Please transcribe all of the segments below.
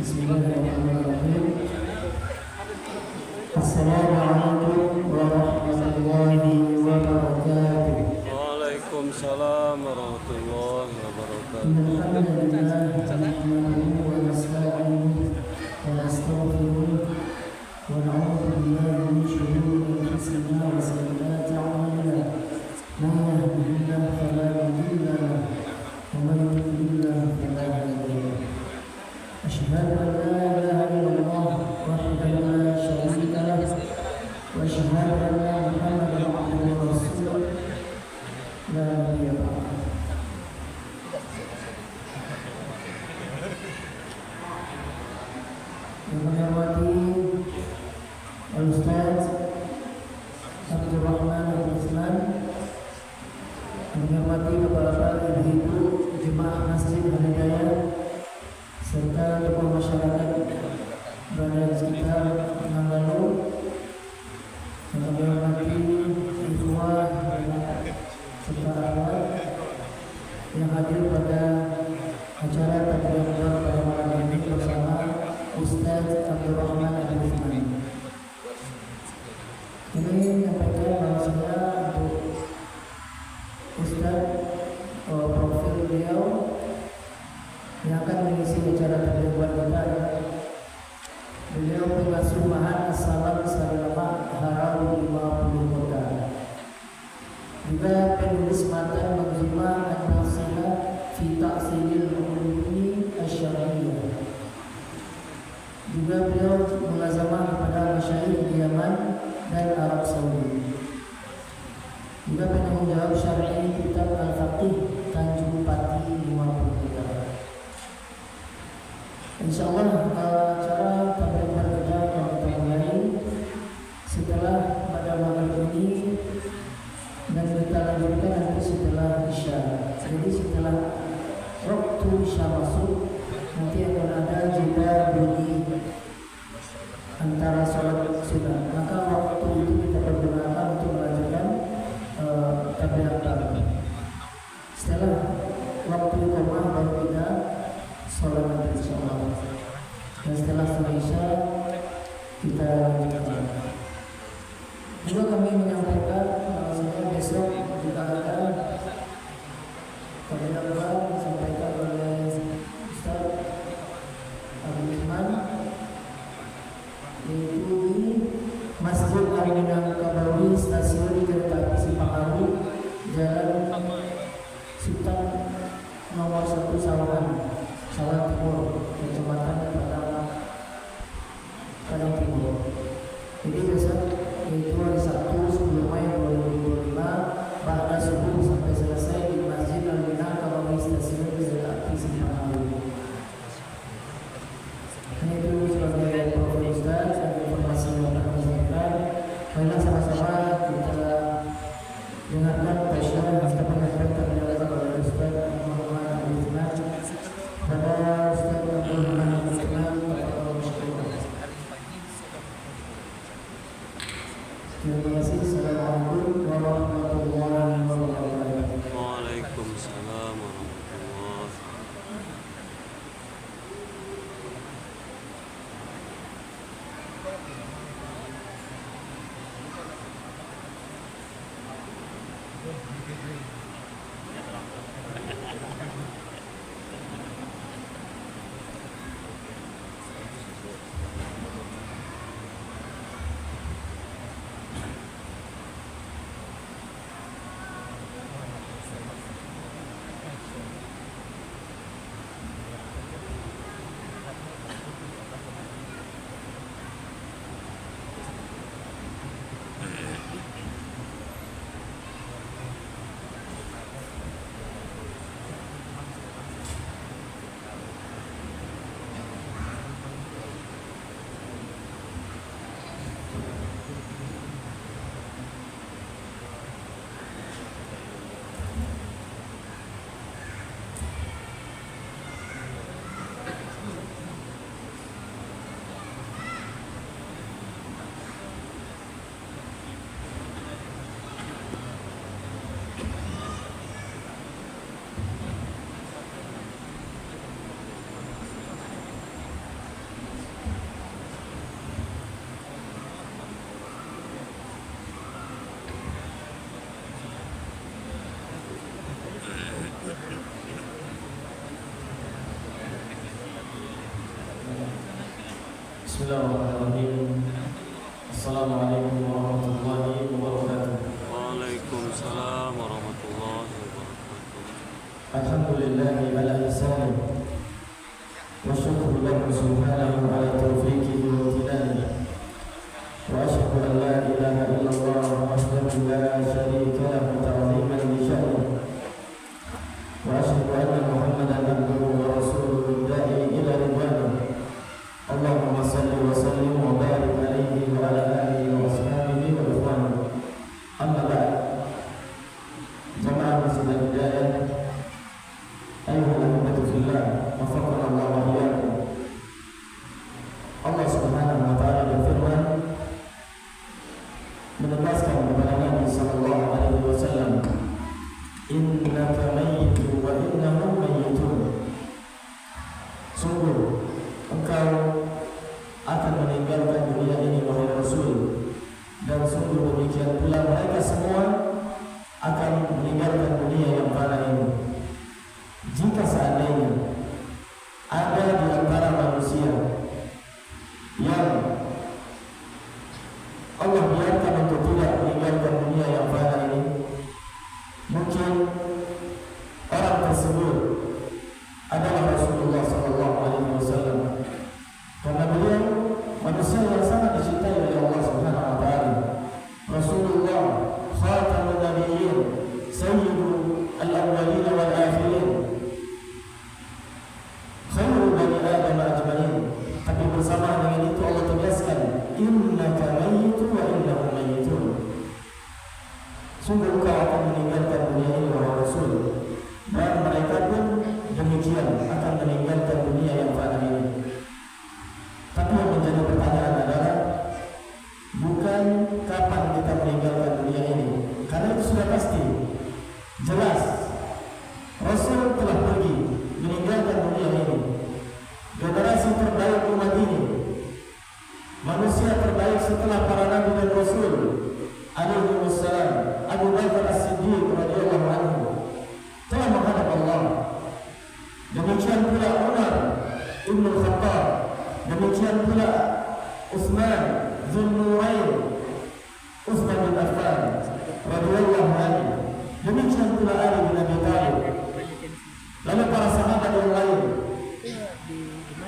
Bismillahirrahmanirrahim. Assalamualaikum warahmatullahi wabarakatuh. Waalaikumsalam warahmatullahi wabarakatuh. Alhamdulillah nahmaduhu wa nasta'inuhu wa nastaghfiruh wa na'udzu billahi min shururi anfusina wa sayyiati a'malina. Man yahdihillahu fala mudilla lahu wa man yudlil fala hadiya lahu. Asyhadu an la ilaha illallah wahdahu la syarika lahu wa asyhadu anna Muhammadan abduhu wa rasuluh la nabiyya ba'dahu. Yang menghormati Al-Ustaz Abdul Rahman Al-Islam, yang menghormati Bapak-bapak, Ibu-ibu, jemaah Masjid Al-Hidayah, serta tokoh masyarakat berada di sekitar Manggalo, yang kami hormati ikhwah serta akhwat yang hadir pada acara takbir pada malam ini bersama Ustaz Abdul Rahman Al-Islam. Ini menyampaikan bahwasanya untuk Ustaz profil beliau yang akan mengisi acara takbir kita. Beliau pengasuh Mahan Assalam Sarulama Haram 50 kota. Juga penulis matan Manzumah An-Nasila fi Ta'silil Ulumi Asy-Syar'iyyah. Juga beliau mulazamah kepada masyayikh di Yaman dan Arab Saudi. Juga penanggung jawab syar'i kitab Al-Faqih Tanjung Pati 50 kota. Insyaallah acara takbir kita akan kita mulai setelah pada malam ini dan kita lanjutkan nanti setelah Isya. Jadi setelah waktu Isya masuk nanti akan ada jeda bunyi antara sholat sunat. Maka waktu itu kita pergunakan untuk melanjutkan takbir akbar. Setelah waktu iqamah baru kita sholat nanti insyaallah. Dan setelah Isya kita lanjutkan. Juga kami menyampaikan bahwasanya besok juga ada takbir akbar disampaikan oleh Ustaz Abdul Rahman, yaitu di Masjid Al-Minangkabawi, Stasiun Kereta Api Simpang Jalan Sultan nomor 1 Sawangan, Sawangan Timur, Kecamatan Padang Timur. Jadi besok yaitu hari Sabtu 10 Mei 2025 pada subuh sampai selesai di Masjid Al-Minangkabawi, Stasiun Kereta Api Simpang. Ini itu sebagai profil Ustaz dan informasi yang akan disampaikan. Marilah sama-sama kita dengarkan tasyahud serta penyampaian terjadi oleh Ustaz Muhammad Al-Islam pada Ustaz Abdul Rahman Al-Islam. Terima kasih. Assalamualaikum warahmatullahi wabarakatuh. Waalaikumsalam warahmatullahi wabarakatuh. Bismillahirrahmanirrahim. Assalamualaikum warahmatullahi wabarakatuh. Waalaikumsalam warahmatullahi wabarakatuh. Alhamdulillahi ala ihsani wa syukru lahu subhanahu ala taufiqihi wa imtinani. Wa asyhadu an la ilaha illallah wahdahu la syarika lahu ta'ziman li sya'nihi. Wa asyhadu anna Muhammadan abduhu wa rasuluhu da'i ila ridwanihi. Allahumma salli wa sallim wa barik alaihi wa ala alihi wa ashabihi wa ikhwanihi. Amma ba'd. Jamaah Masjid Al-Hidayah, ayyuhal ahibatu fillah, wafaqana Allah wa iyyakum. Allah Subhanahu wa taala berfirman menegaskan kepada Nabi sallallahu alaihi wasallam, innaka mayyitun wa innahum mayyitun. Sungguh engkau akan meninggalkan dunia ini wahai Rasul, dan sungguh demikian pula mereka semua akan meninggalkan dunia yang fana ini. Jika seandainya ada di antara manusia yang Allah biarkan untuk tidak meninggalkan dunia yang fana ini, mungkin orang tersebut adalah Rasulullah sallallahu alaihi wasallam. Karena beliau manusia yang sangat dicintai oleh Allah Subhanahu wa taala. Rasulullah khatamun nabiyyin, sayyidul al-awwalin wal akhirin, khairul bani adam ajmain. Tapi bersama dengan itu Allah tegaskan, innaka mayyitun wa innahum mayyitun. Sungguh engkau akan meninggalkan dunia ini wahai Rasul, dan mereka pun demikian akan meninggalkan dunia yang fana ini. Tapi yang menjadi pertanyaan adalah bukan kapan kita meninggalkan dunia ini, karena itu sudah pasti, jelas. Rasul telah pergi meninggalkan dunia ini. Generasi terbaik umat ini, manusia terbaik setelah para nabi dan rasul alaihi wassalam, Abu Bakar As-Siddiq radhiyallahu anhu, telah menghadap Allah. Demikian pula Umar Ibn Khattab, demikian pula Utsman Dzun-Nurain, Utsman bin Affan radhiyallahu anhu, demikian pula Ali bin Abi Thalib, lalu para sahabat yang lain,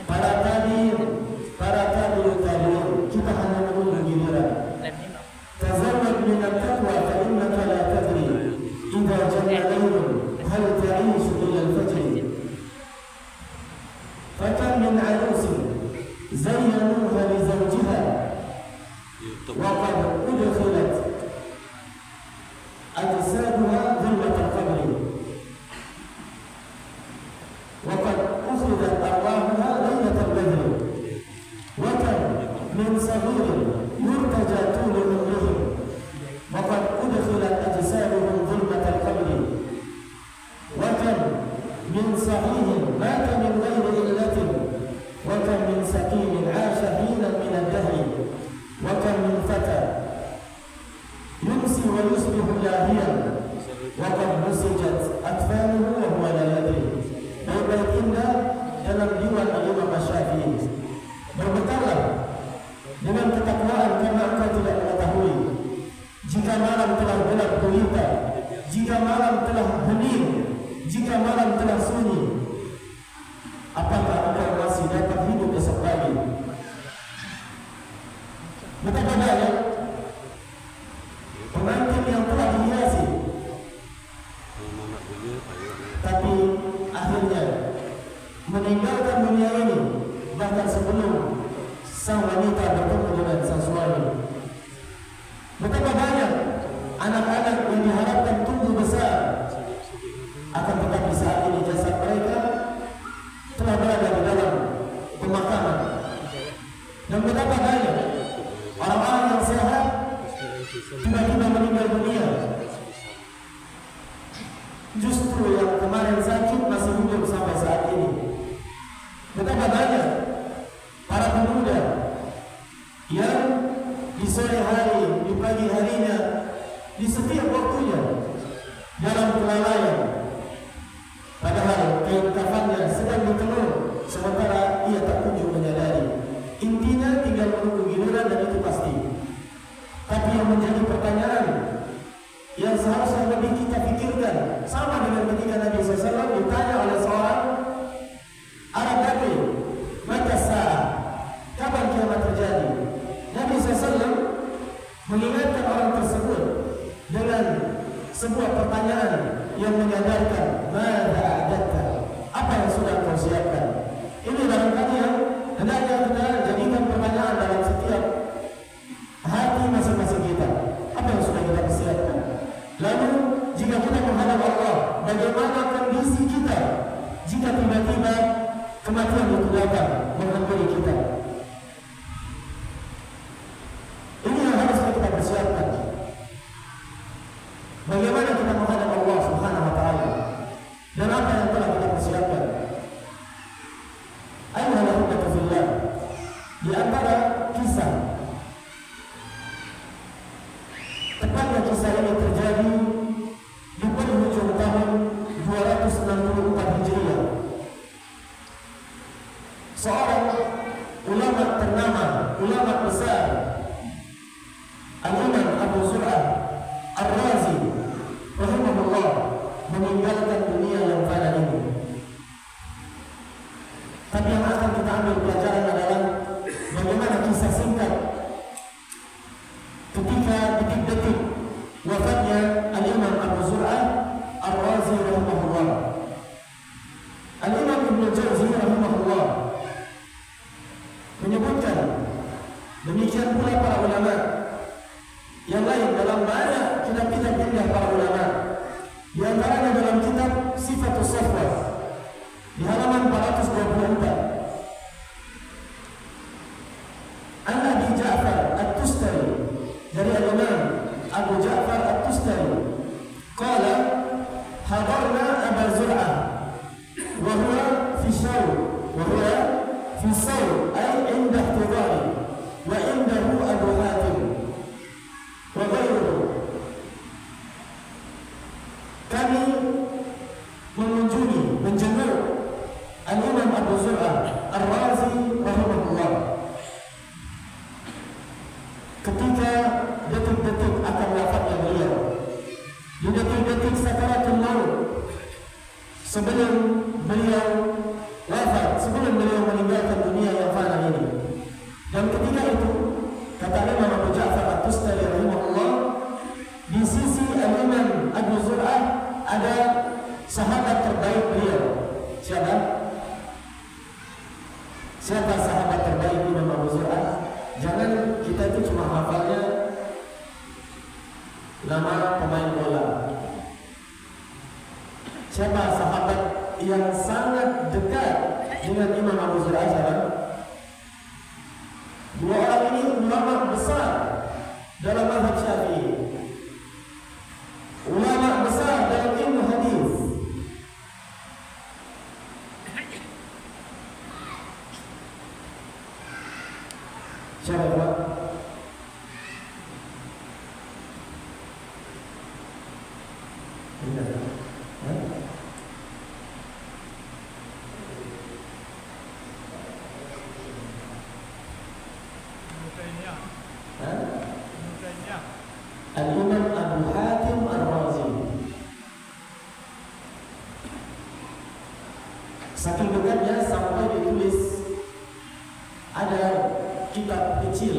para tabi'in, para tabi'ut tabi'in. Kita hanya menunggu giliran. Tazawwad min at-taqwa fa innaka la tadri idza janna laylun hal ta'ishu ila al-fajr. Fakam min 'arusin zayyanuha li zawjiha wa qad udkhilat ajsaduha dhulmat al-qabr wa qad ukhridat arwahuha laylat al-badr wa kam min saghirin yurtaja tul umrihim wa qad udkhilat ajsaduhum dhulmat al-qabr wa kam min sahihin mata min ghayri illatin wa kam min sakimin 'asha hinan min ad-dahr wa kam min fata yumsi wa yusbihu lahiyan wa qad nusijat atfaluhu wa huwa la yadri. Bait-bait indah dalam diwan Imam Asy-Syafi'i. Berbekallah dengan ketakwaan karena engkau tidak mengetahui jika malam telah gelap gulita, jika malam telah hening, jika malam telah sunyi, apakah engkau masih dapat hidup esok pagi? Betapa banyak pengantin yang telah dihiasi, tapi akhirnya meninggalkan dunia ini bahkan sebelum sang wanita bertemu dengan sang suami. Betapa banyak anak-anak yang diharapkan tumbuh besar, akan tetapi saat ini jasad mereka telah berada di dalam pemakaman. Dan betapa banyak orang-orang yang sehat tiba-tiba meninggal dunia. Justru yang kemarin sakit masih hidup sampai saat ini. Betapa banyak para pemuda yang di sore hari, di pagi harinya, di setiap waktunya dalam kelalaian, padahal kain kafannya sedang ditelur sementara ia tak kunjung menyadari. Intinya tinggal menunggu giliran dan itu pasti. Tapi yang menjadi pertanyaan yang seharusnya lebih kita pikirkan, sama dengan ketika Nabi SAW ditanya oleh seorang Arab Badui, mata sa'ah, kapan kiamat terjadi? Nabi SAW mengingatkan orang tersebut dengan sebuah pertanyaan yang menyadarkan, mada a'dadta, apa yang sudah kau siapkan? Ini barangkali yang hendaknya kita jadikan pertanyaan dalam setiap hati masing-masing kita. Apa yang sudah kita persiapkan? Lalu jika kita menghadap Allah, bagaimana kondisi kita jika tiba-tiba kematian itu datang menghampiri kita? Ini yang harus kita persiapkan. Bagaimana kita menghadap Allah Subhanahu wa taala dan apa yang telah kita persiapkan? Ayuhal ikhwatu fillah, di antara kisah, tepatnya kisah ini terjadi di penghujung tahun 264 Hijriah. Seorang ulama ternama, ulama besar, Al-Imam Abu Zur'ah Ar-Razi rahimahullah meninggalkan dunia yang fana ini. Tapi yang akan kita ambil pelajaran adalah bagaimana kisah singkat ketika detik-detik wafatnya Al-Imam Abu Zur'ah Ar-Razi rahimahullah. Al-Imam Ibnu Jauzi rahimahullah menyebutkan, demikian pula para ulama yang lain dalam banyak kitab-kitab indah para ulama. Di antaranya dalam kitab Sifatus Safwah di halaman 424. An-Nabi Ja'far At-Tustari, dari Al-Imam Abu Ja'far At-Tustari, qala hadarna Abu Zur'ah wa huwa fi shaw wa huwa fi saw ay inda ihtidari wa indahu Abu Hatim wa ghairuhu. Kami mengunjungi, menjenguk Al-Imam Abu Zur'ah Ar-Razi rahimahullah ketika detik-detik akan wafatnya beliau, di detik-detik sakaratul maut, sebelum beliau wafat, sebelum beliau meninggalkan dunia yang fana ini. Dan ketika itu, kata Imam Abu Ja'far At-Tustari rahimahullah, di sisi Al-Imam Abu Zur'ah ada sahabat terbaik beliau. Siapa? Siapa sahabat terbaik Imam Abu Zur'ah? Jangan kita itu cuma hafalnya nama pemain bola. Siapa sahabat yang sangat dekat dengan Imam Abu Zur'ah? Siapa? Dua orang ini ulama besar dalam mazhab Syafi'i, ulama besar dalam ilmu hadis. Siapa Pak? Tidak. Hah? Hah? Al-Imam Abu Hatim Ar-Razi. Saking dekatnya sampai ditulis ada kitab kecil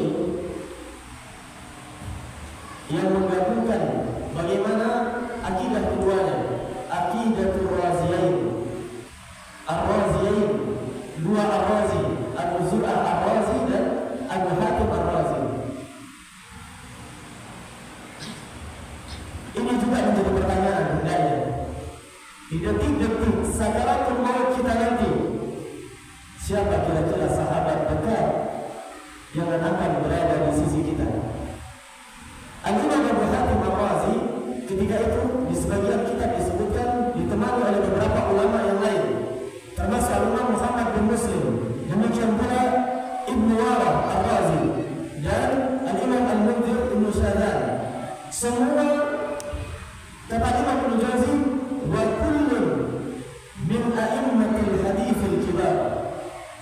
yang menggabungkan bagaimana akidah keduanya, Aqidatul Raziyain, Ar-Raziyain, dua Ar-Razi, Abu Zur'ah Ar-Razi dan Abu Hatim Ar-Razi. Ini juga menjadi pertanyaan hendaknya. Di detik-detik sakaratul maut kita nanti, siapa kira-kira sahabat dekat yang akan berada di sisi kita? Al-Imam Abu Hatim Ar-Razi ketika itu di sebagian kitab disebutkan ditemani oleh beberapa ulama yang lain, termasuk Al-Imam Muhammad bin Muslim, demikian pula Ibnu Warah Ar-Razi dan Al-Imam Al-Mundhir Ibnu Syadhan. Semua kata Imam Ibnu Jauzi, wa kullun min a'immatil hadithil kibar,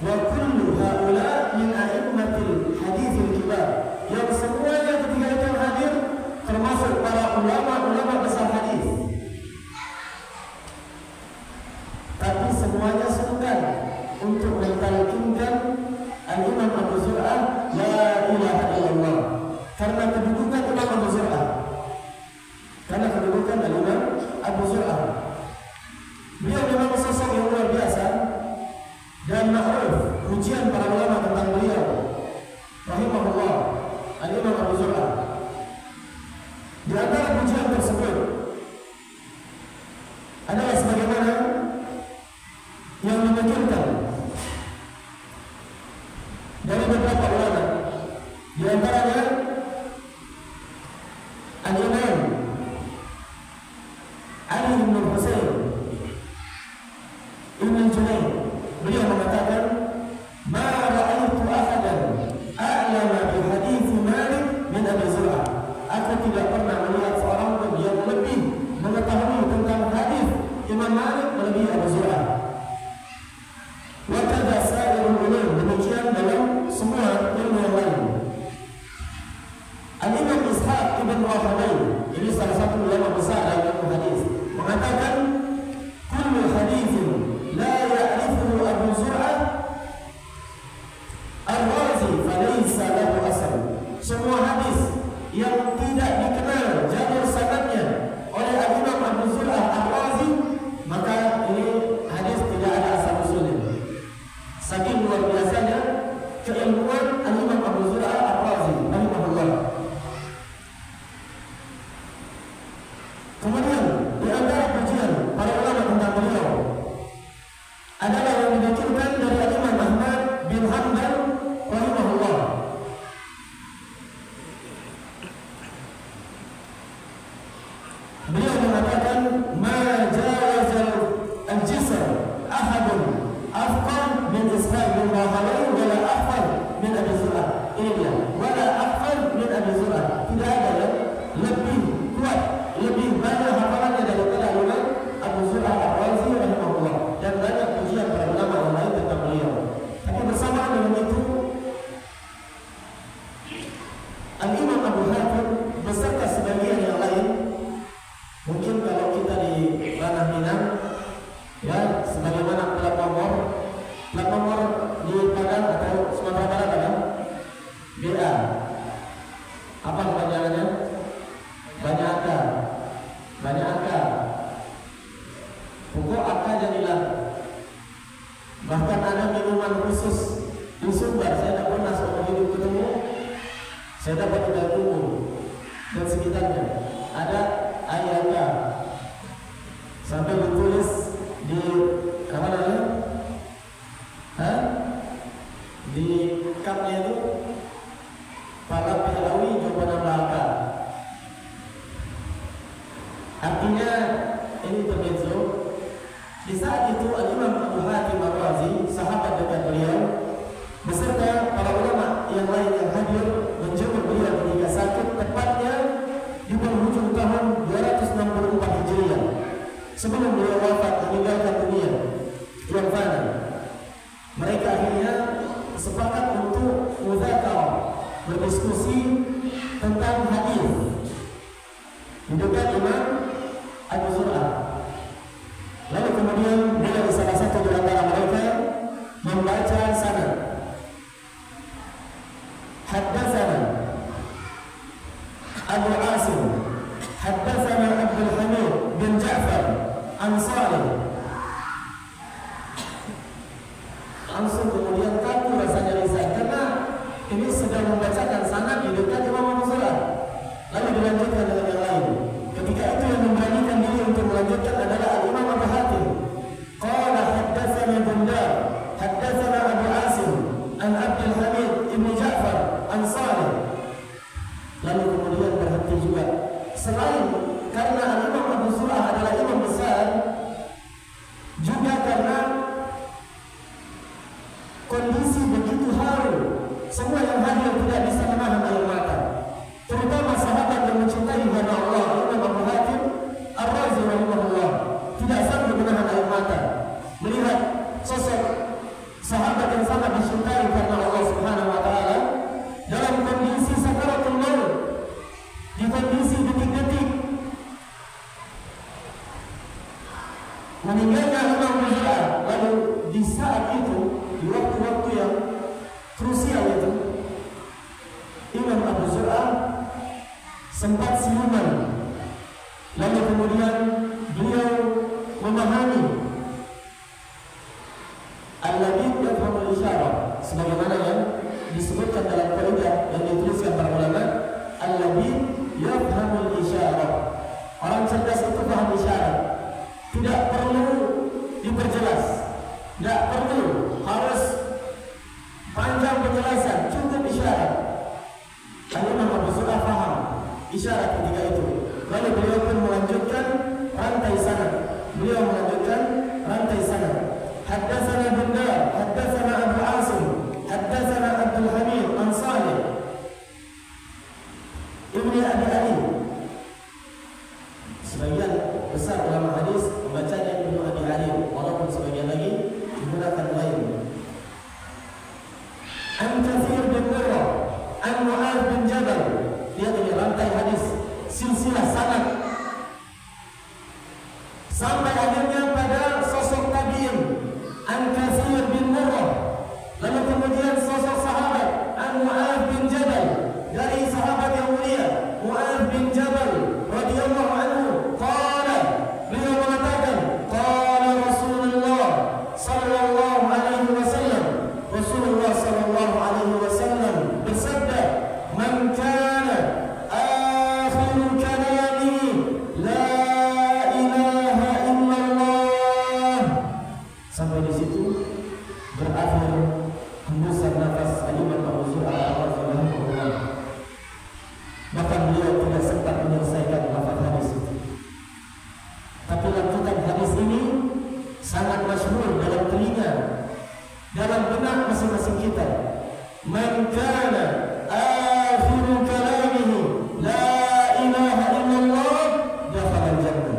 wa kullu haula min a'immatil hadithil kibar, yang semuanya ketika itu hadir termasuk para ulama-ulama besar hadis. Tapi semuanya sungkan untuk mentalkinkan Al-Imam Abu Zur'ah la ilaha illallah karena kedudukan Imam Abu Zur'ah. Karena kedudukan Al-Imam Abu Zur'ah, beliau memang sosok yang luar biasa dan ma'ruf pujian para ulama tentang beliau rahimahullah, Al-Imam Abu Zur'ah. Di antara pujian tersebut adalah sebagaimana yang dinukilkan dari beberapa ulama, di antaranya Al-Imam Ali bin Husain Ibn Junayd, beliau mengatakan, ma ra'aitu ahadan a'lama bi hadits Malik min Abi Zur'ah. Aku tidak pernah melihat seorang pun yang lebih mengetahui tentang hadis Imam Malik melebihi Abu Zur'ah. Wa kadza sa'irul ulum, demikian dalam semua ilmu yang lain. Al-Imam Ishaq ibn Rahawayh, ini salah satu ulama besar dalam ilmu hadis, mengatakan kullu haditsin la ya'rifuhu Abu Zur'ah Ar-Razi falaysa lahu asal. Semua hadis yang tidak dikenal jalur sanadnya oleh Al-Imam Abu Zur'ah Ar-Razi, maka ini hadis tidak ada asal usulnya. Saking luar biasanya keilmuan Al-Imam Abu Zur'ah Ar-Razi rahimahullah. Kemudian di antara pujian para ulama tentang beliau adalah yang dinukilkan dari Imam Ahmad bin Hanbal rahimahullah. Beliau mengatakan, ma jawazal al-jisr ahadun afqal min Ishaq bin Rahawayh wala afqal min Abi Zur'ah. Ini dia, wala afqal min Abi Zur'ah. Tidak ada yang lebih kuat, lebih banyak hafalannya daripada Imam Abu Zur'ah Ar-Razi rahimahullah, dan banyak pujian para ulama yang lain tentang beliau. Tapi bersamaan dengan itu, Al-Imam Abu Hatim beserta sebagian yang lain, mungkin kalau kita di ranah Minang, ya sebagaimana plat nomor di Padang atau Sumatera Barat ada BA. Apa kepanjangannya? Banyak angka. Pokok angka jadilah. Bahkan ada minuman khusus di Sumbar, saya tak pernah seumur hidup ketemu. Saya dapat udah umum dan sekitarnya ada ayatnya sampai ditulis di apa namanya? Di cupnya itu para Pialawi jawaban Bangka. Artinya ini terbentuk. Di saat itu Al-Imam Abu Hatim Ar-Razi, sahabat dekat beliau, beserta para ulama yang lain yang hadir menjemput beliau ketika sakit, tepatnya di penghujung tahun 264 Hijriah. sebelum beliau wafat meninggalkan dunia yang fana. Mereka akhirnya sepakat untuk mudzakarah, berdiskusi tentang hadis di dekat Imam Abu Zur'ah. Lalu kemudian beliau salah satu di antara mereka membaca sanad. Haddatsana Abu Asim, haddatsana Abdul Hamid bin Ja'far an Salih. Langsung kemudian kaku rasanya lisan karena ini sedang membacakan sanad di dekat Imam Abu Zur'ah. Lalu dilanjutkan dengan yang lain. Ketika itu yang memberanikan diri untuk melanjutkan adalah Imam Abu Hatim. Qala haddatsana Bundar, haddatsana Abu Asim an Abdul Hamid ibn Ja'far an Salih. Lalu kemudian berhenti juga. Selain karena Imam Abu Zur'ah adalah imam besar, juga karena kondisi begitu haru, semua yang hadir tidak bisa menahan air mata. Terutama sahabat yang mencintai kepada Allah, Imam Abu Hatim Ar-Razi rahimahullah, tidak sanggup menahan air mata melihat sosok sahabat yang sangat dicintai karena Allah Subhanahu wa taala dalam kondisi sakaratul maut, di kondisi detik-detik meninggalnya Imam Abu Zur'ah. Lalu di saat itu, di waktu-waktu yang krusial itu, Imam Abu Zur'ah sempat siuman. Lalu kemudian beliau memahami al-labib yafhamul isyarah, sebagaimana yang disebutkan dalam kaidah yang dituliskan para ulama, al-labib yafhamul isyarah. Orang cerdas itu paham isyarat. Tidak perlu diperjelas, tidak perlu harus panjang penjelasan, cukup isyarat. Imam Abu Zur'ah paham isyarat ketika itu. Lalu beliau pun melanjutkan rantai sanad. Beliau melanjutkan rantai sanad. Haddatsana Bundar, haddatsana Abu Asim, haddatsana Abdul Hamid an Salih Ibnu Abi Ali. Sebagian besar ulama hadis membacanya Ibnu Abi Ali, walaupun sebagian lagi menggunakan lain. An Katsir bin Murrah, an Mu'adz bin Jabal. Lihat ini rantai hadis, silsilah sanad sampai akhirnya pada sosok tabi'in An Katsir bin Murrah. Lalu kemudian sosok sahabat An Mu'adz bin Jabal, dari sahabat yang mulia Mu'adz bin Jabal radhiyallahu anhu. Qala, beliau mengatakan, qala Rasulullah sallallahu alaihi wasallam, Rasulullah sallallahu alaihi wasallam bersabda, man kana akhiru kalamihi la ilaha illallah. Sampai di situ berakhir hembusan nafas Imam Abu Zur'ah rahimahullah. Bahkan beliau tidak sempat menyelesaikan lafaz hadis itu. Tapi lanjutan hadis ini sangat masyhur dalam telinga, dalam benak masing-masing kita. Man kana akhiru kalamihi la ilaha illallah dakhala al-jannah.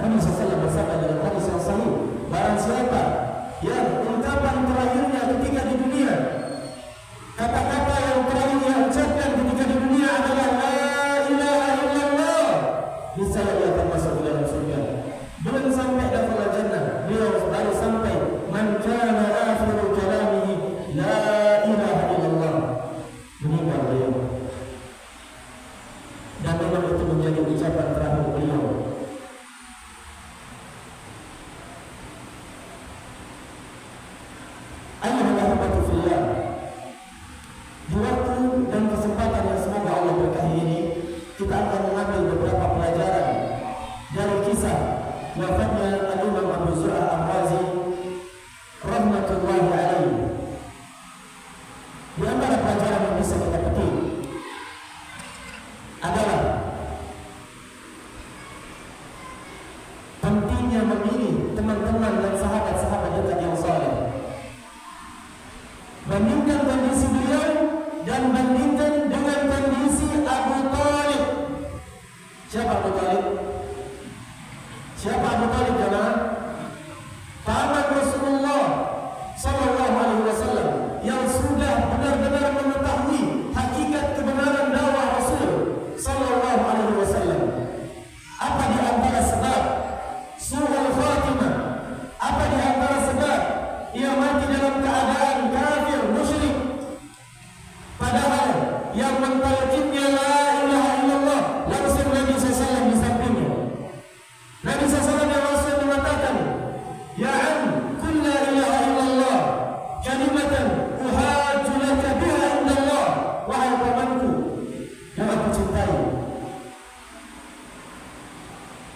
Nabi sallallahu bersabda dalam hadis yang sahih, barang siapa yang ungkapan terakhirnya ketika di dunia, kata-kata yang terakhir yang ucapkan ketika di dunia adalah la ilaha illallah, niscaya dia akan masuk ke dalam surga. Belum sampai dakhala jannah, beliau baru sampai man kana akhiru kalamihi la ilaha illallah, meninggal beliau. Dan memang itu menjadi ucapan terakhir beliau. Di waktu dan kesempatan yang semoga Allah berkahi ini, kita akan mengambil beberapa pelajaran dari kisah wafatnya Imam Abu Zur'ah Ar-Razi rahmatullahi alaihi. Di antara pelajaran yang bisa kita petik adalah pentingnya memilih teman-teman dan sahabat-sahabat dekat yang saleh. Bandingkan kondisi beliau dan bandingkan dengan kondisi Abu Talib. Siapa Abu Talib?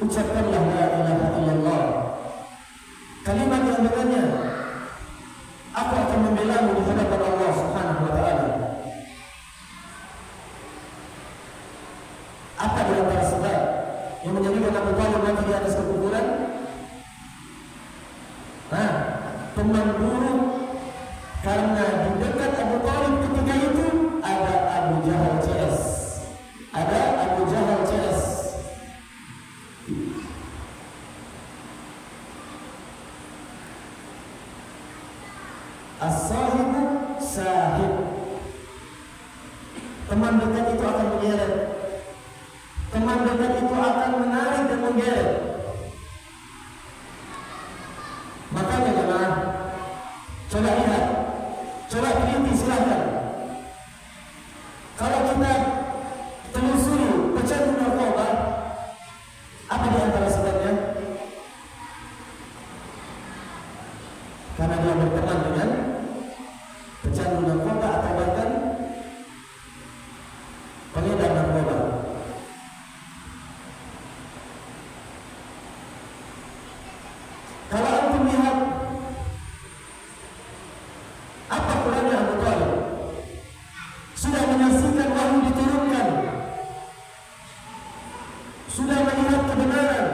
ucapkanlah la ilaha illallah. Kalimat yang dengannya aku akan membelamu di hadapan Allah Subhanahu wa taala. Apa di antara sebab yang menjadikan Abu Thalib mati di atas kekuburan? Teman buruk, karena di dekat Abu Thalib ketika itu ada Abu Jahal CS. Ada Abu Jahal CS. As-sahibu sahib. Teman dekat itu akan menyeret. Teman dekat itu akan menarik dan menggeret. Makanya jemaah, coba lihat, coba teliti silahkan. Kalau kita telusuri pecandu narkoba, apa di antara sebabnya? Karena dia berteman dengan pecandu narkoba atau bahkan pengedar narkoba. Kalau antum lihat apa Qurannya Abu Thalib sudah menyaksikan wahyu diturunkan, sudah melihat kebenaran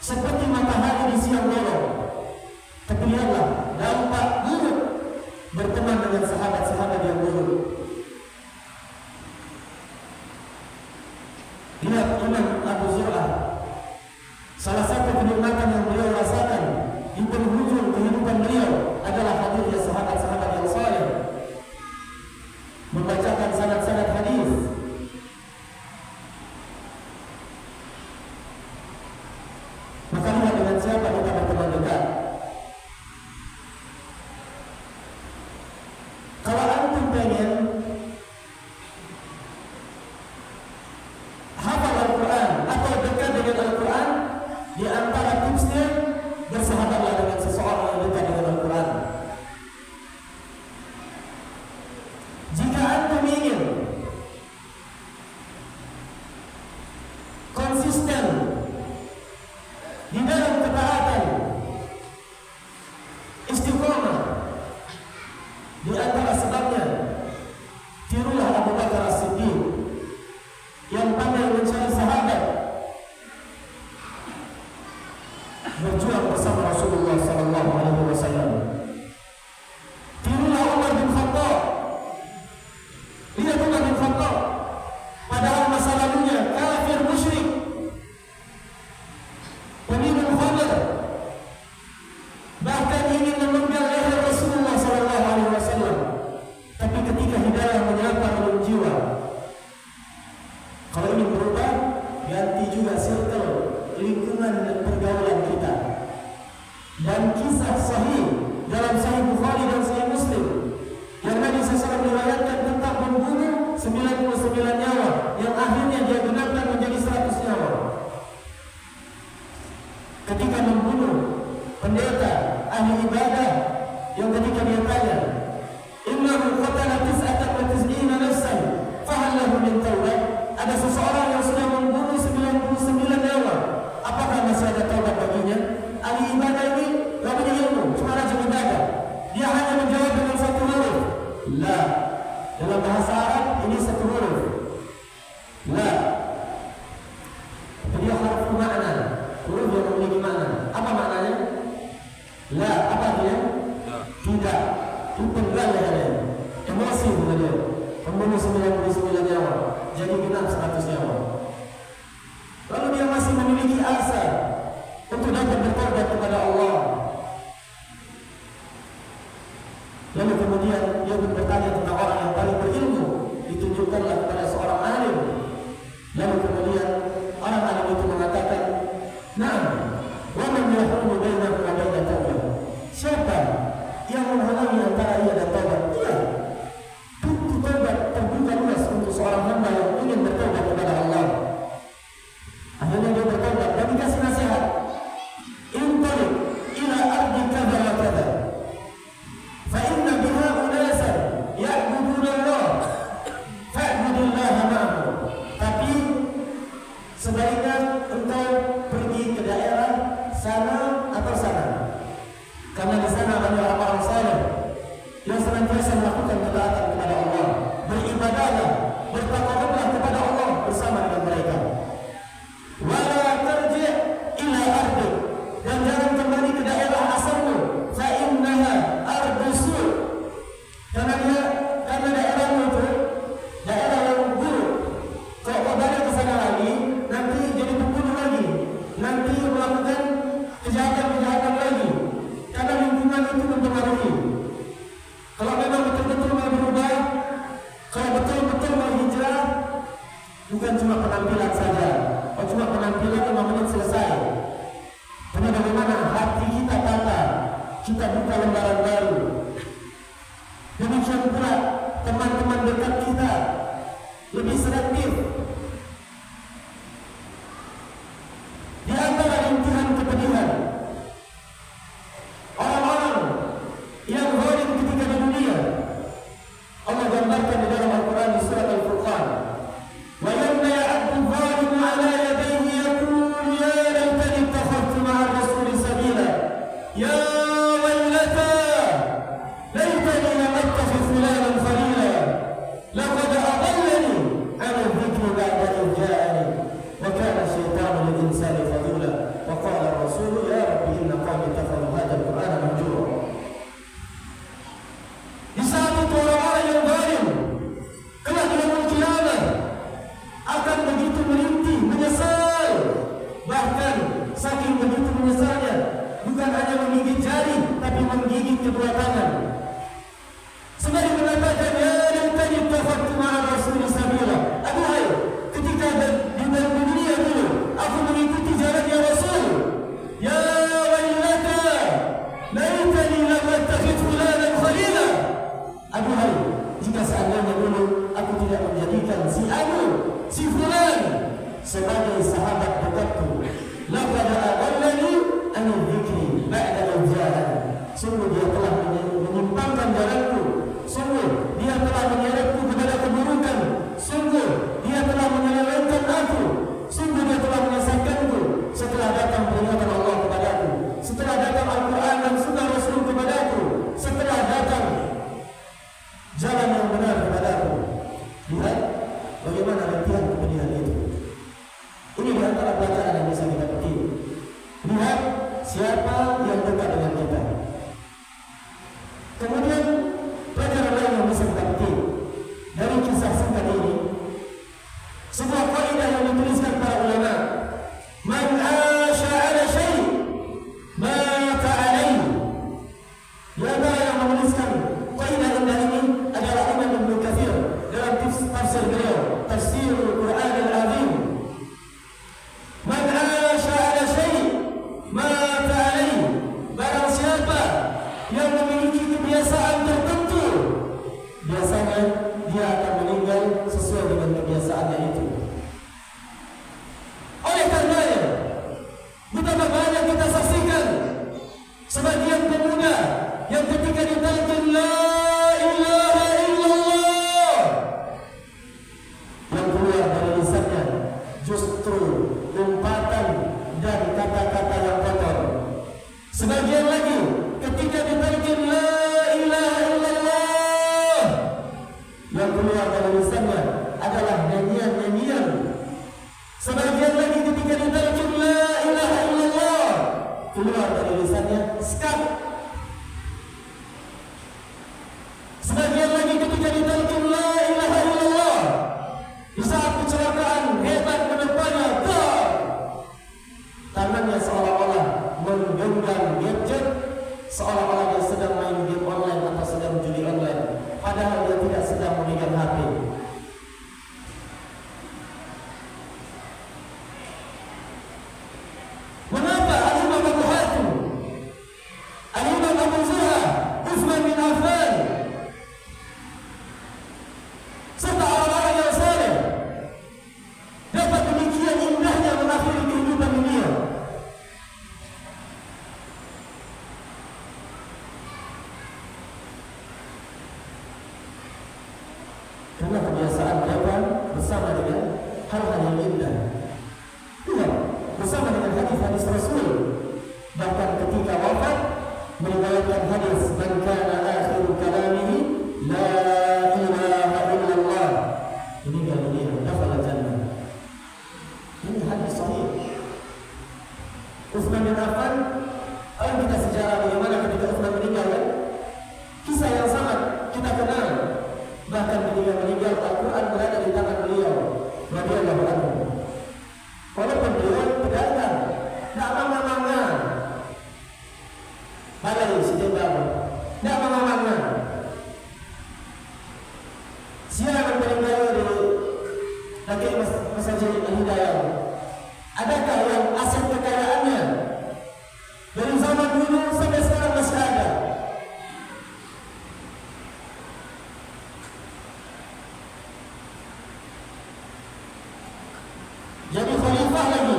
seperti matahari di siang bolong. Tapi lihatlah dampak buruk berteman dengan sahabat-sahabat yang buruk. Lihat Imam Abu Zur'ah, salah satu kenikmatan yang beliau rasakan di penghujung kehidupan beliau adalah hadirnya sahabat-sahabat yang saleh, membacakan sanad-sanad hadis. Maka lihat dengan siapa kita berteman dekat. Kalau antum pengen hafal Al-Quran atau dekat dengan Al-Quran, di antara tipsnya bersahabatlah dengan seseorang yang dekat dengan Al-Quran. Jika antum ingin konsisten di dalam ketaatan, istiqomah, di antara sebabnya tirulah Abu Bakar As-Siddiq yang pandai mencari sahabat, berjuang bersama Rasulullah sallallahu alaihi wasallam. Tirulah Umar bin Khattab. Lihat Umar bin Khattab, padahal masa lalunya kafir musyrik, peminum khamr, bahkan ingin memenggal leher Rasulullah sallallahu alaihi wasallam. Tapi ketika hidayah menyapa dalam jiwa, kalau ingin berubah, ganti juga circle, lingkungan dan pergaulan kita. Dan kisah sahih menggigit kedua tangan. Sembari mengatakan, ya laitani ittakhadtu ma'a rasuli sabila. Aduhai, ketika di dalam dunia dulu aku mengikuti jalannya Rasul. Ya wailata laitani lam attakhidh fulanan khalila. Aduhai, jika seandainya dulu aku tidak menjadikan si Anu, si Fulan sebagai sahabat dekatku. Laqad adallani an dzikri ba'da idh ja'ani. Sungguh dia telah menyimpangkan jalanku. Sungguh dia telah menyeretku kepada keburukan. Sungguh dia telah menyelewengkan aku. Sungguh dia telah menyesatkanku setelah datang peringatan Allah kepadaku, setelah datang Al-Quran dan sunnah Rasul kepadaku, setelah datang jalan yang benar kepadaku. Lihat bagaimana latihan kepedihan itu. Ini di antara pelajaran yang bisa kita petik. Lihat siapa yang dekat dengan kita. Kemudian pelajaran lain yang bisa kita petik dari kisah singkat ini, sebuah kaidah yang dituliskan para ulama, man asha ala syai' mata alaihi. Di antara yang menuliskan kaidah indah ini adalah Imam Ibnu Katsir dalam tafsir beliau, Tafsirul Quran Al-Azim. Man asha ala syai' mata alaihi. Barang siapa yang memiliki kebiasaan tertentu, biasanya dia akan meninggal sesuai dengan kebiasaannya itu. Oleh karenanya, betapa banyak kita saksikan sebagian pemuda yang ketika ditalqin la ilaha illallah, yang keluar dari lisannya justru umpatan dan kata-kata yang kotor. Sebagian lagi ketika ditalqin la ilaha illallah, yang keluar dari lisannya adalah nyanyian-nyanyian. Sebagian lagi ketika ditalqin la ilaha illallah, keluar dari lisannya skat. Sebagian lagi ketika ditalqin la ilaha illallah, di saat kecelakaan hebat menepanya, tangannya seolah-olah menggenggam gadget, seolah-olah dia sedang main game online atau sedang judi online, padahal dia tidak sedang memegang HP. Mengapa Al-Imam Abu Hatim, Al-Imam Abu Zur'ah, Utsman bin Affan, serta orang-orang yang saleh dapat demikian indahnya mengakhiri kehidupan dunia? Karena kebiasaan mereka bersama dengan hal-hal yang indah. Lihat, bersama dengan hadis-hadis Rasul. Bahkan ketika wafat meriwayatkan hadis, man kana akhiru kalamihi la ilaha illallah. Ini kalau dia dakhala jannah. Ini hadis sahih. Utsman bin Affan, kalau kita sejarah bagaimana ketika Utsman meninggal, kan? Kisah yang sangat kita kenal. Bahkan ketika meninggal, Al-Quran berada di tangan beliau radhiyallahu anhu. Walaupun beliau pedagang, tidak mangga-mangga. Balai sejak baru, tidak mangga-mangga. Siapa yang paling kaya di Rakit Masjid Al-Hidayah? Adakah yang aset kekayaannya dari zaman dulu sampai sekarang masih ada? Jadi khalifah lagi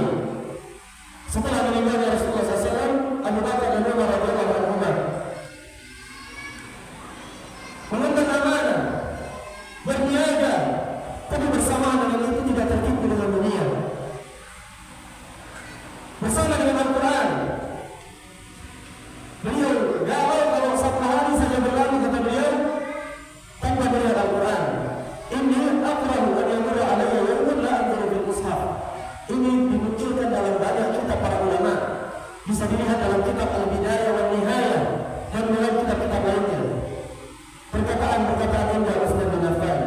setelah meninggalnya Rasulullah SAW, Abu Bakar dan Umar radhiyallahu anhum mengemban amanah, berniaga, tapi bersamaan dengan itu tidak tertipu dengan dunia. Bersama dengan Al-Quran, beliau galau kalau satu hari saja berlalu, kata beliau, tanpa melihat Al-Quran. Ini akrahu an yamurra alayya yawmun la anzuru bil mushaf. Ini dimunculkan dalam banyak kitab para ulama. Bisa dilihat dalam kitab Al-Bidayah wa Nihayah dan dalam kitab-kitab lainnya. Perkataan-perkataan indah Utsman bin Affan.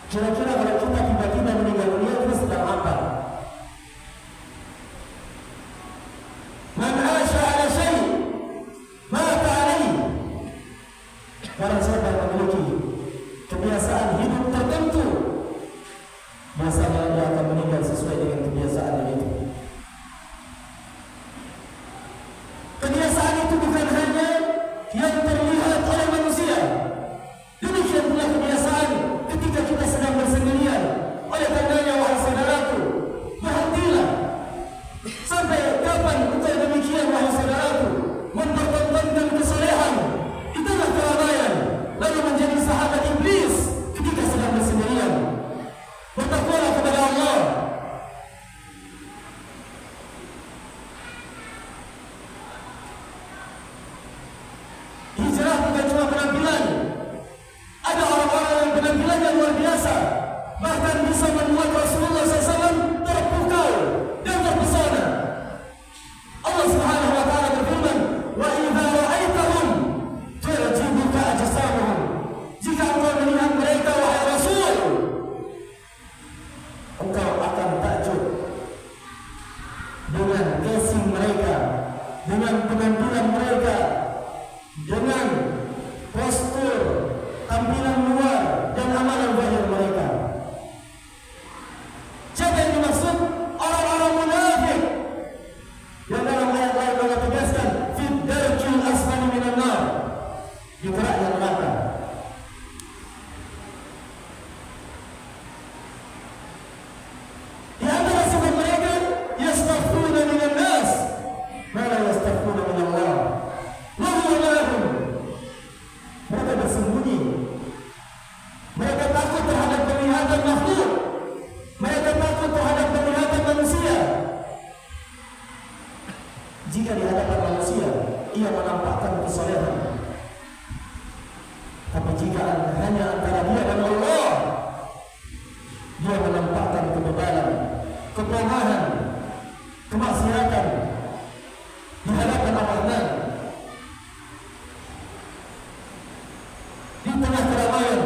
Kira-kira kalau kita tiba-tiba meninggal dunia, kita sedang apa? dengan penampilan mereka, dengan postur, tampilan luar dan amalan zahir mereka. Siapa yang dimaksud? Orang-orang munafik yang dalam ayat lain Allah tegaskan fid darkil asfali minan nar, di keraknya neraka. Di antara sifat mereka yastaghfiruna minan nas ma la yastaghfiruna min Allah. Wa huwa lahum. Mereka bersembunyi. Mereka takut terhadap penglihatan makhluk. Mereka takut terhadap penglihatan manusia. Jika di hadapan manusia ia menampakkan kesolehan, tapi jika hanya antara dia dan Allah, dia menampakkan kebebalan, kepahaman, kemaksiatan di hadapan Ar-Rahman. Di tengah keramaian,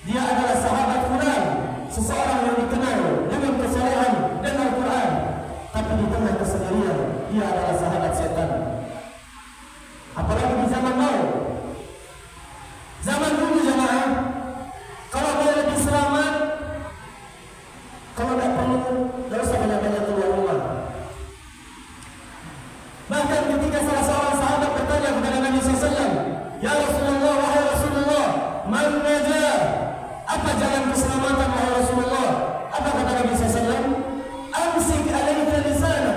dia adalah sahabat Quran, seseorang yang dikenal dengan kesolehan dan Al-Quran, tapi di tengah kesendirian, dia adalah sahabat setan. Apalagi di zaman now. Zaman dulu jemaah, kalau mau lebih selamat, kalau tidak perlu, tidak usah banyak-banyak keluar rumah. Bahkan ketika salah seorang sahabat bertanya kepada Nabi SAW, ya Rasulullah, wahai Rasulullah, man najah, apa jalan keselamatan wahai Rasulullah? Apa kata Nabi SAW? Amsik alaika lisana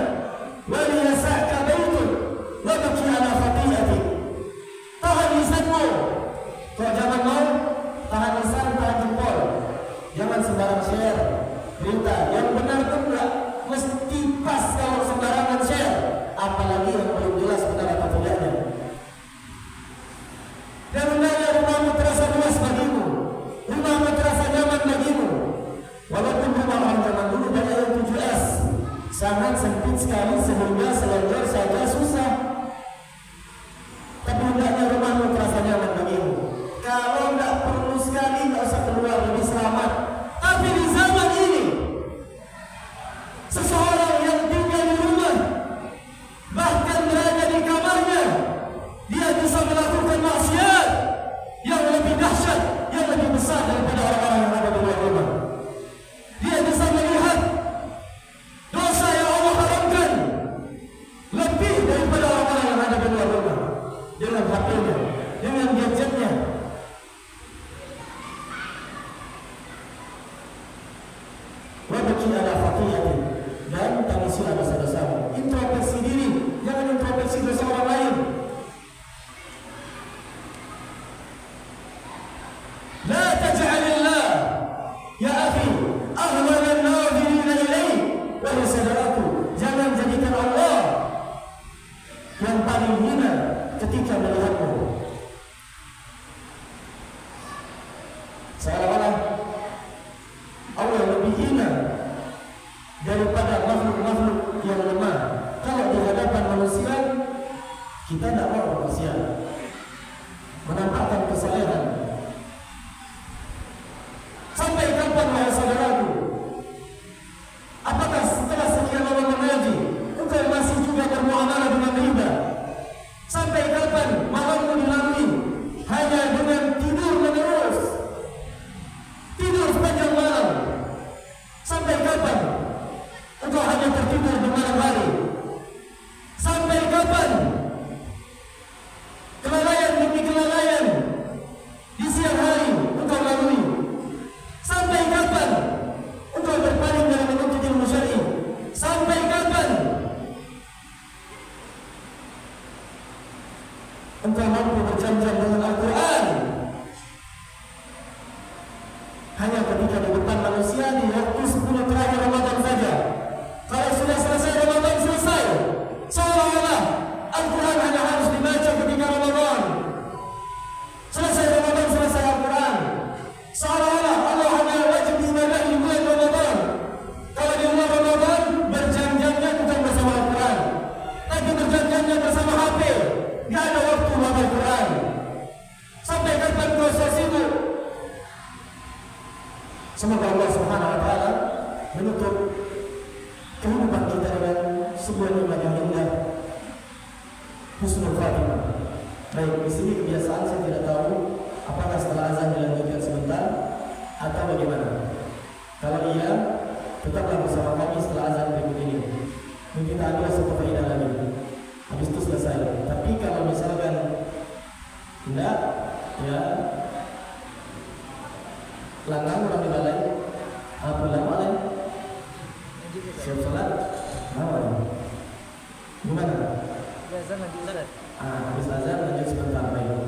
wa liyasa'ka baitun wa baki ala khati'ati. Tahan lisanmu. Kalau zaman mau, tahan lisan, tahan jempol. Jangan sembarang share berita. Yang benar pun enggak mesti pas kalau sembarangan share. Apalagi yang belum jelas benar atau tidaknya. Dan hendaknya rumahmu terasa luas bagimu, rumahmu terasa nyaman bagimu. Walaupun rumah orang zaman dulu banyak yang 7S, sangat sempit sekali sehingga selanjutnya saja susah. Tapi hendaknya rumahmu terasa nyaman bagimu. Kalau tidak perlu sekali, tidak usah keluar, lebih selamat. Tapi di zaman ini, seseorang yang tinggal di rumah, bahkan berada di kamarnya, dia bisa melakukan maksiat yang lebih dahsyat, yang lebih besar daripada orang-orang yang ada di luar rumah. Dia bisa melihat dosa yang Allah haramkan lebih daripada orang-orang yang ada di luar rumah, dengan HP-nya, dengan gadgetnya. Wabaki ala khati'atin, dan tangisilah dosa-dosamu. Introspeksi diri, jangan introspeksi dosa orang lain. La taj'alillah ya akhi ahwana an-nadhirina ilaih. Wahai saudaraku, jangan jadikan Allah yang paling hina ketika melihatmu. Seolah-olah Allah lebih hina daripada makhluk-makhluk yang lemah. Kalau di hadapan manusia, kita tidak mau manusia menampakkan kesalehan. Sampai kapan wahai saudaraku? Apakah setelah sekian lama mengaji, engkau masih juga bermuamalah dengan riba? Sampai kapan malammu dilalui hanya dengan tidur menerus, tidur sepanjang malam? Sampai kapan engkau hanya tertidur di malam hari? Sampai kapan kelalaian demi kelalaian di siang hari engkau lalui? Sampai kapan engkau berpaling dari menuntut ilmu syar'i? Sampai kapan engkau mampu berjam-jam dengan Al-Quran? Hanya ketika di depan manusia di waktu 10 terakhir Ramadan saja. Kalau sudah selesai Ramadan, selesai. Seolah-olah Al-Quran hanya harus dibaca ketika Ramadan. Selesai Ramadan, selesai Al-Quran. Seolah-olah Allah hanya wajib diibadahi di bulan Ramadan. Kalau di luar Ramadan, berjam-jamnya bukan bersama Al-Quran, tapi berjam-jamnya bersama HP. Gak ada waktu buat Al-Quran. Sampai kapan kau sibuk? Semoga Allah Subhanahu wa Ta'ala menutup kehidupan kita dengan sebuah nikmat yang indah, Ustaz Fatimah. Baik, di sini kebiasaan saya tidak tahu apakah setelah azan dilanjutkan sebentar atau bagaimana. Kalau iya, tetaplah bersama kami setelah azan berikut ini. Mungkin kita ambil satu faedah lagi. Habis itu selesai. Tapi kalau misalkan tidak, ya langgang orang di balai, pulang balai, siap salat, gimana? Azan lagi Ustaz. Habis azan lanjut sebentar, baik.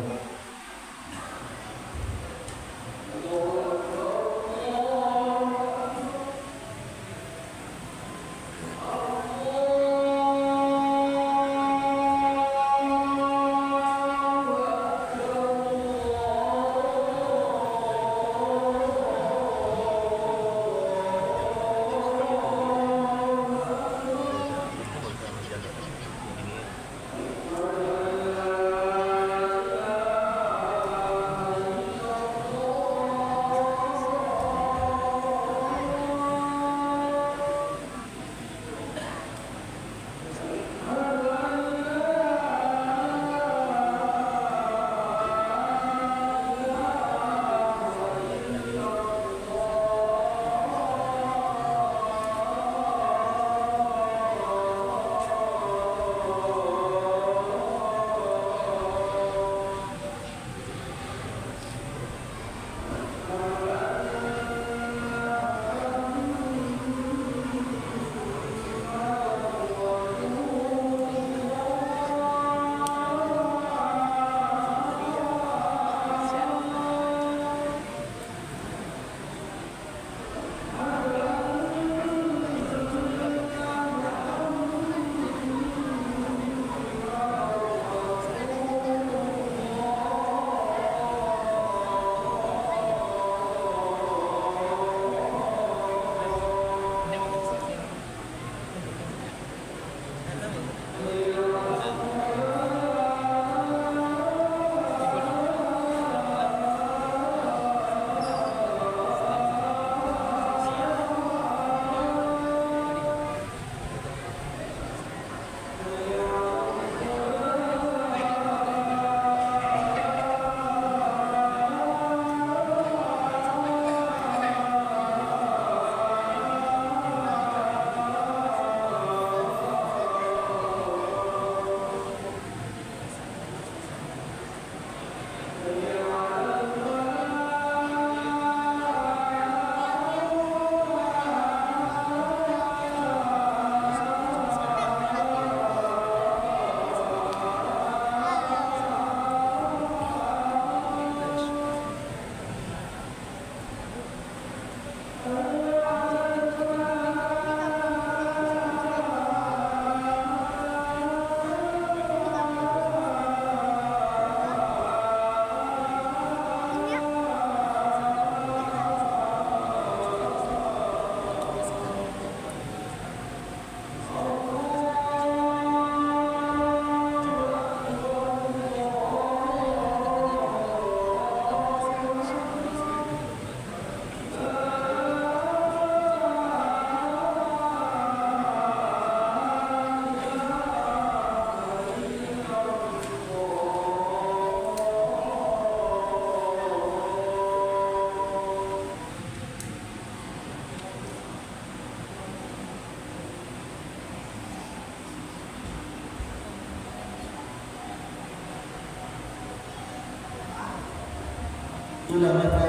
ila mata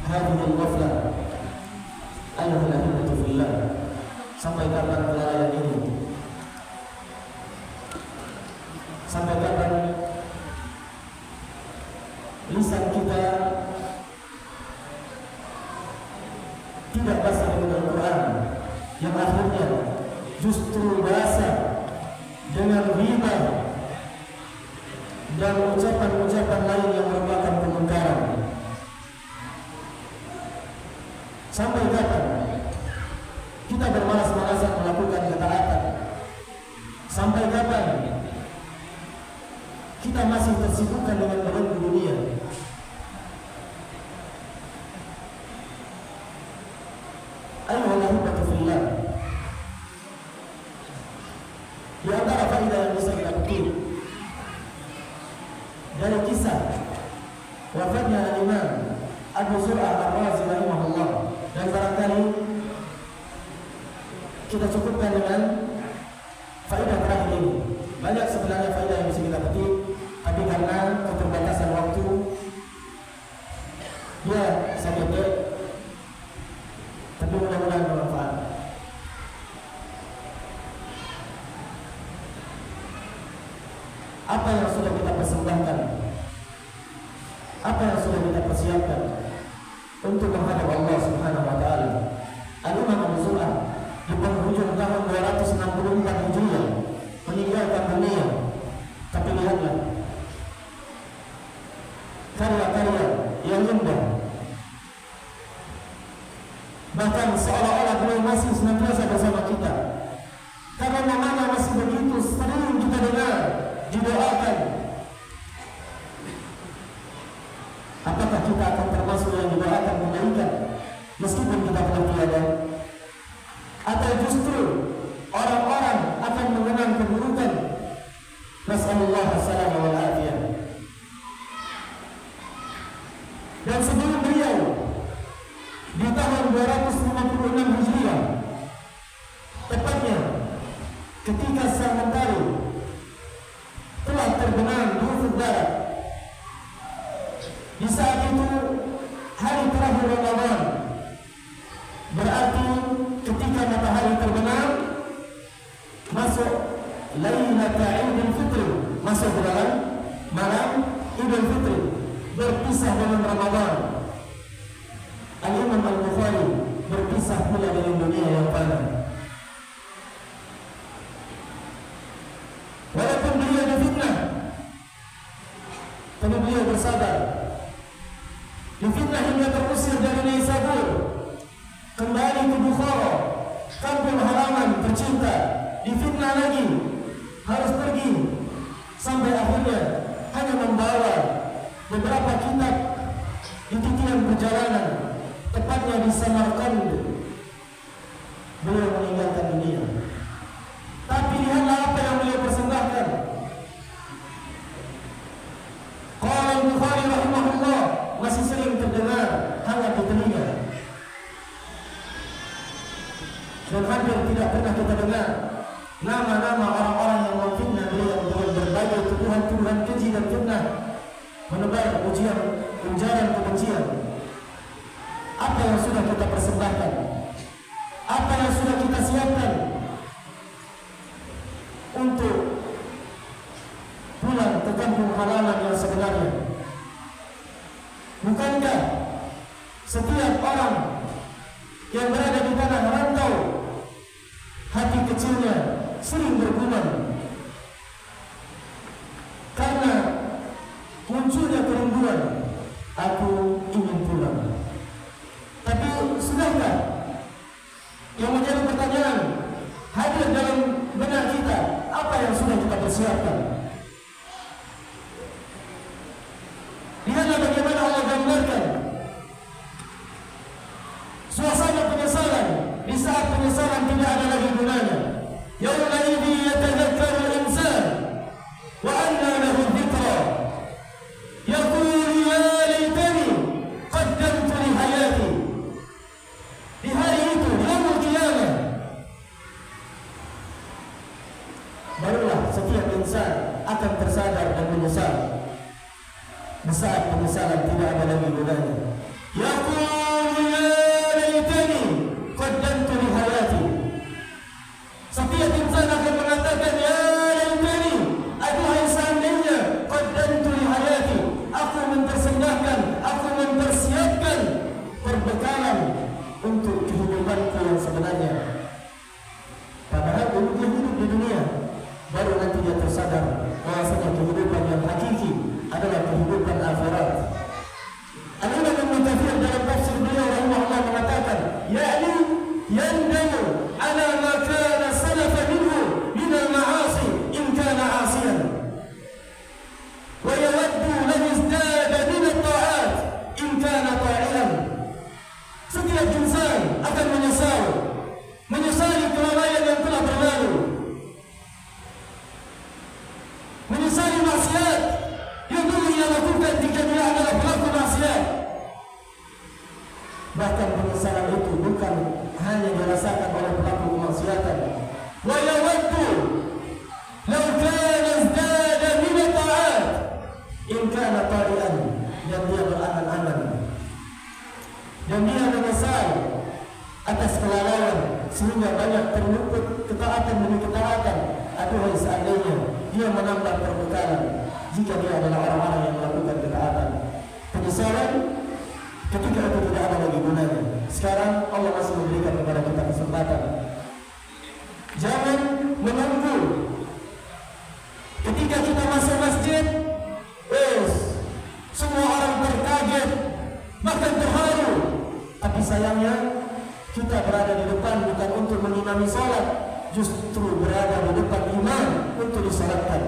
hadhihi al-ghaflah ayuhal ahibatu fillah, sampai kapan kelalaian ini, sampai kapan lisan kita tidak basah dengan Al-Quran yang akhirnya justru basah dengan ghibah dan ucapan-ucapan lain yang merupakan kemungkaran. Sampai kapan kita bermalas-malasan melakukan ketaatan? Sampai kapan kita masih tersibukkan dengan belenggu dunia? Ayuhal ahibatu fillah, di antara faedah yang bisa kita petik dari kisah wafatnya Imam Abu Zur'ah Ar-Razi rahimahullah, dan barangkali kita cukupkan dengan faedah terakhir ini. Banyak sebenarnya faedah yang bisa kita petik, tapi karena keterbatasan waktu, ya saya petik, tapi mudah-mudahan bermanfaat. Apa yang sudah kita persembahkan, apa yang sudah kita persiapkan untuk menghadap Allah Subhanahu wa taala. Al-Imam Abu Zur'ah di penghujung tahun 264 Hijriah meninggalkan dunia. Tapi lihatlah karya-karya yang indah, bahkan seolah-olah beliau masih senantiasa bersama kita, karena namanya masih begitu sering kita dengar, didoakan. Apakah kita akan termasuk yang didoakan kebaikan meskipun kita telah tiada? Atau justru orang-orang akan mengenang keburukan? Nasallallahu alaihi wal afiyah. Dan sebelum beliau di tahun 256 Hijriah, tepatnya ketika sang mentari telah terbenam di ufuk barat, di saat itu hari terakhir Ramadan, berarti ketika matahari terbenam masuk Lailatul Idul Fitri, masuk ke dalam malam Idul Fitri, berpisah dengan Ramadan. Al-Imam Al-Bukhari berpisah pula dengan dunia yang fana. Walaupun beliau difitnah, tapi beliau bersabar. Difitnah hingga terusir dari Naisabur, kembali ke Bukhara, kampung halaman tercinta. Difitnah lagi, harus pergi, sampai akhirnya hanya membawa beberapa kitab di titian perjalanan, tepatnya di Samarkand, beliau meninggalkan dunia. Tapi lihatlah apa yang beliau persembahkan. Qala Al-Bukhari rahimahullah, masih sering terdengar hangat di telinga, dan hampir tidak pernah kita dengar nama-nama orang-orang yang memfitnah beliau dengan berbagai tuduhan-tuduhan keji dan fitnah, menebar ujaran kebencian. Apa yang sudah kita persembahkan, apa yang sudah kita siapkan untuk pulang ke kampung halaman yang sebenarnya? Bukankah setiap orang yang berada di tanah rantau, hati kecilnya sering bergumam karena munculnya kerinduan, aku ingin pulang. Tapi sudahkah yang menjadi pertanyaan hadir dalam benak kita, apa yang sudah kita persiapkan? Lihatlah bagaimana Allah gambarkan suasana penyesalan di saat penyesalan tidak ada lagi gunanya. Yauma idzi yatadzakkaru al-insan wa anna lahu dhikra yaqulu ya laitani qaddamtu li hayati. Di hari itu, yaumul qiyamah, barulah setiap insan akan tersadar dan menyesal. Di saat penyesalan tidak ada lagi gunanya. Yaqulu ya laitani qaddamtu li hayati. Setiap insan akan mengatakan, ya laitani, aduhai seandainya, qaddamtu li hayati, aku mempersembahkan, aku mempersiapkan perbekalan untuk kehidupanku yang sebenarnya. Padahal dulu dia hidup di dunia, baru nanti dia tersadar bahwasanya kehidupan yang hakiki adalah kehidupan akhirat. Al-Imam Ibnu Katsir dalam tafsir beliau rahimahullah mengatakan, ya'ni yandamu ala ma kana salafa minhu min al-ma'asi in kana 'asiyan, wa yawaddu lam yazdada min at-ta'at in kana ta'ilan. Setiap insan akan menyesal atas kelalaian sehingga banyak terluput ketaatan demi ketaatan. Aduhai seandainya dia menambah perbekalan jika dia adalah orang-orang yang melakukan ketaatan. Penyesalan ketika itu tidak ada lagi gunanya. Sekarang Allah masih memberikan kepada kita kesempatan. Jangan menunggu ketika kita masuk masjid, semua orang terkaget, bahkan terharu. Tapi sayangnya kita berada di depan bukan untuk mengimami salat, justru berada di depan imam untuk disalatkan.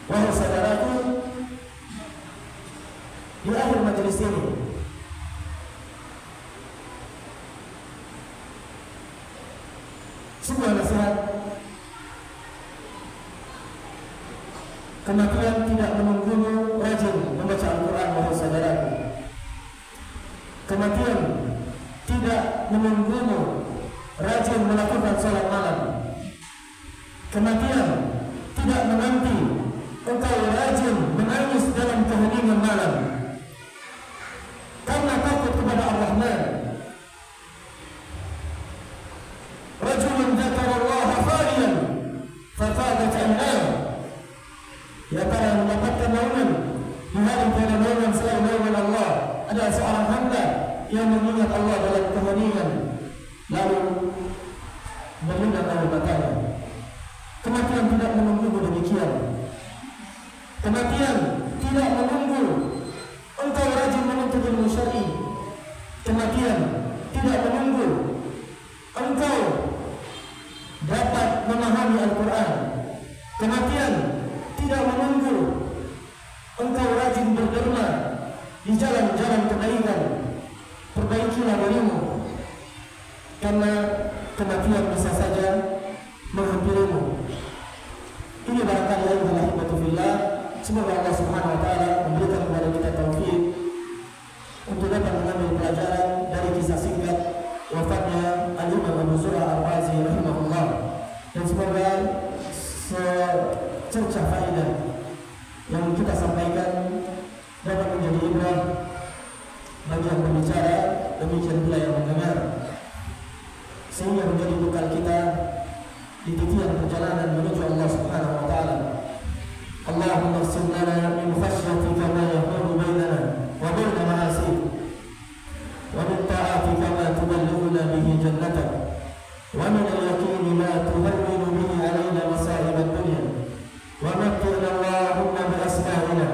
Wahai saudaraku, di akhir majelis ini sebuah nasihat. Kematian tidak menunggumu rajin membaca Al-Quran, wahai saudaraku. Kematian tidak menunggumu rajin melakukan salat malam. Kematian tidak menanti engkau rajin menangis dalam keheningan malam karena takut kepada Ar-Rahman. Rajulun dzakarallaha khaliyan fafadat aynah. Di antara yang mendapatkan naungan di hari tiada naungan selain naungan Allah adalah seorang hamba yang mengingat Allah dalam keheningan lalu berlinang air matanya. Kematian tidak menunggu demikian. Kematian tidak menunggu engkau rajin menuntut ilmu syar'i. Kematian tidak menunggu engkau dapat memahami Al-Quran. Kematian tidak menunggu engkau rajin berderma di jalan-jalan kebaikan. Perbaikilah dirimu, karena kematian bisa saja menghampirimu. Ini barangkali adalah hikmatullah. Semoga Allah Subhanahu wa taala memberikan kepada kita taufik untuk dapat mengambil pelajaran dari kisah singkat wafatnya Al-Imam Abu Zur'ah Ar-Razi rahimahullah, dan semoga secercah faedah yang kita sampaikan dapat menjadi ibrah bagi yang berbicara, demikian pula yang mendengar, sehingga menjadi bekal kita di titian perjalanan menuju Allah Subhanahu wa taala. Allahumma qsim lana min khashyatika ma yahulu bainana wa baina ma'asik, wa min ta'atika ma tuballighuna bihi jannatak, wa min al-yaqini ma tuhawwinu bihi 'alaina masa'ib ad-dunya, wa matti'na Allahumma bi asma'ina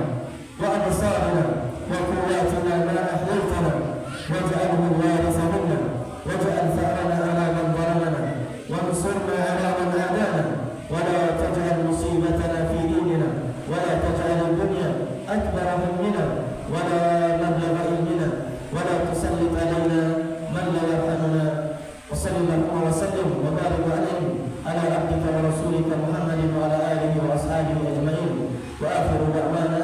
wa absarina wa quwwatina ma ahyaytana waj'alhu al-waritha minna waj'al tha'rana 'ala man zalamana وانصرنا على من عادانا ولا تجعل مصيبتنا في ديننا ولا تجعل الدنيا أكبر همنا ولا مبلغ علمنا ولا تسلط علينا من لا يرحمنا. وصل اللهم وسلم وبارك عليه على عبدك ورسولك محمد وعلى آله وأصحابه أجمعين. وآخر دعوانا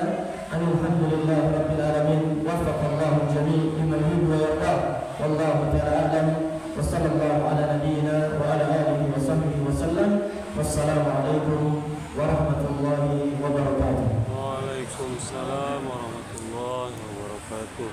أن الحمد لله رب العالمين. وفق الله الجميع لما يحب ويرضى والله تعالى أعلم. وصلى الله على نبينا وعلى آله وصحبه وسلم. والسلام عليكم ورحمة الله وبركاته. وعليكم السلام ورحمة الله وبركاته.